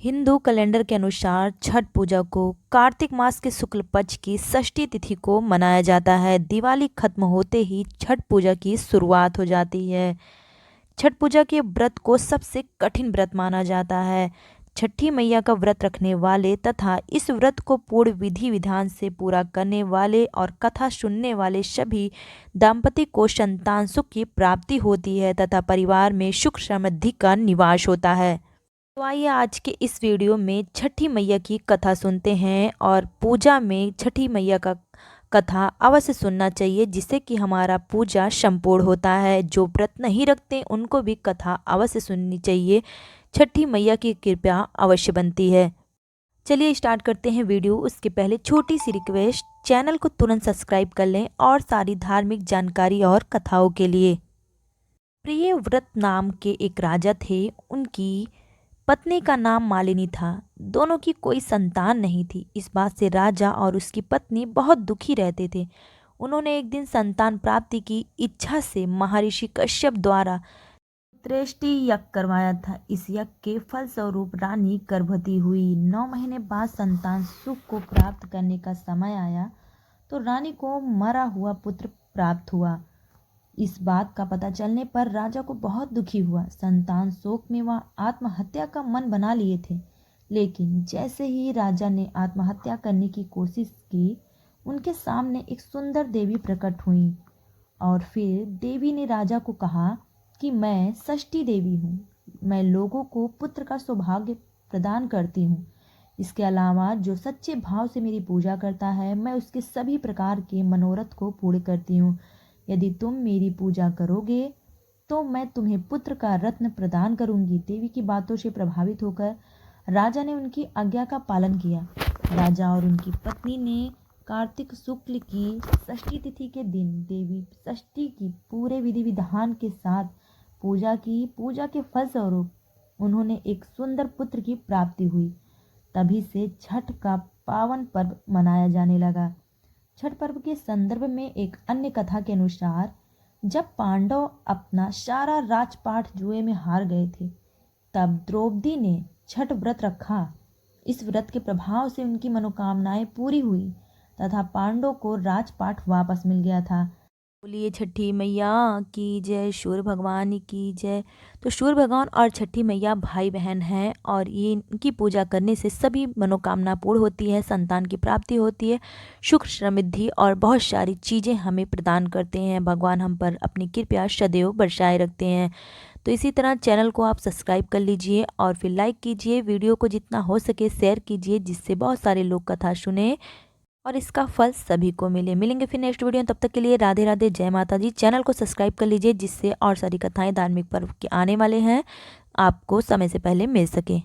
Hindu calendar के अनुसार छठ पूजा को कार्तिक मास के शुक्ल पक्ष की षष्ठी तिथि को मनाया जाता है। दिवाली खत्म होते ही छठ पूजा की शुरुआत हो जाती है। छठ पूजा के व्रत को सबसे कठिन व्रत माना जाता है। छठी मैया का व्रत रखने वाले तथा इस व्रत को पूर्ण विधि विधान से पूरा करने वाले और कथा सुनने वाले सभी दंपति को संतान सुख की प्राप्ति होती है तथा परिवार में सुख समृद्धि का निवास होता है। तो आइए आज के इस वीडियो में छठी मैया की कथा सुनते हैं और पूजा में छठी मैया का कथा अवश्य सुनना चाहिए, जिससे कि हमारा पूजा संपूर्ण होता है। जो व्रत नहीं रखते उनको भी कथा अवश्य सुननी चाहिए। छठी मैया की कृपा अवश्य बनती है। चलिए स्टार्ट करते हैं वीडियो। उसके पहले छोटी सी रिक्वेस्ट, चैनल को तुरंत सब्सक्राइब कर लें और सारी धार्मिक जानकारी और कथाओं के लिए। प्रिय व्रत नाम के एक राजा थे। उनकी पत्नी का नाम मालिनी था। दोनों की कोई संतान नहीं थी। इस बात से राजा और उसकी पत्नी बहुत दुखी रहते थे। उन्होंने एक दिन संतान प्राप्ति की इच्छा से महर्षि कश्यप द्वारा पुत्रेष्टि यज्ञ करवाया था। इस यज्ञ के फलस्वरूप रानी गर्भवती हुई। 9 महीने बाद संतान सुख को प्राप्त करने का समय आया तो रानी को मरा हुआ पुत्र प्राप्त हुआ। इस बात का पता चलने पर राजा को बहुत दुखी हुआ। संतान शोक में वह आत्महत्या का मन बना लिए थे, लेकिन जैसे ही राजा ने आत्महत्या करने की कोशिश की, उनके सामने एक सुंदर देवी प्रकट हुई और फिर देवी ने राजा को कहा कि मैं षष्ठी देवी हूँ। मैं लोगों को पुत्र का सौभाग्य प्रदान करती हूँ। इसके अलावा जो सच्चे भाव से मेरी पूजा करता है, मैं उसके सभी प्रकार के मनोरथ को पूर्ण करती हूँ। यदि तुम मेरी पूजा करोगे तो मैं तुम्हें पुत्र का रत्न प्रदान करूंगी। देवी की बातों से प्रभावित होकर राजा ने उनकी आज्ञा का पालन किया। राजा और उनकी पत्नी ने कार्तिक शुक्ल की षष्ठी तिथि के दिन देवी षष्ठी की पूरे विधि विधान के साथ पूजा की। पूजा के फलस्वरूप उन्होंने एक सुंदर पुत्र की प्राप्ति हुई। तभी से छठ का पावन पर्व मनाया जाने लगा। छठ पर्व के संदर्भ में एक अन्य कथा के अनुसार, जब पांडव अपना सारा राजपाट जुए में हार गए थे, तब द्रौपदी ने छठ व्रत रखा। इस व्रत के प्रभाव से उनकी मनोकामनाएं पूरी हुई तथा पांडवों को राजपाट वापस मिल गया था। बोलिए छठी मैया की जय, सूर्य भगवान की जय। तो सूर्य भगवान और छठी मैया भाई बहन हैं और ये इनकी पूजा करने से सभी मनोकामना पूर्ण होती है, संतान की प्राप्ति होती है, सुख समृद्धि और बहुत सारी चीज़ें हमें प्रदान करते हैं। भगवान हम पर अपनी कृपा सदैव बरसाए रखते हैं। तो इसी तरह चैनल को आप सब्सक्राइब कर लीजिए और फिर लाइक कीजिए। वीडियो को जितना हो सके शेयर कीजिए, जिससे बहुत सारे लोग कथा सुने और इसका फल सभी को मिलेंगे फिर नेक्स्ट वीडियो। तब तक के लिए राधे राधे, जय माता जी। चैनल को सब्सक्राइब कर लीजिए, जिससे और सारी कथाएं धार्मिक पर्व के आने वाले हैं आपको समय से पहले मिल सके।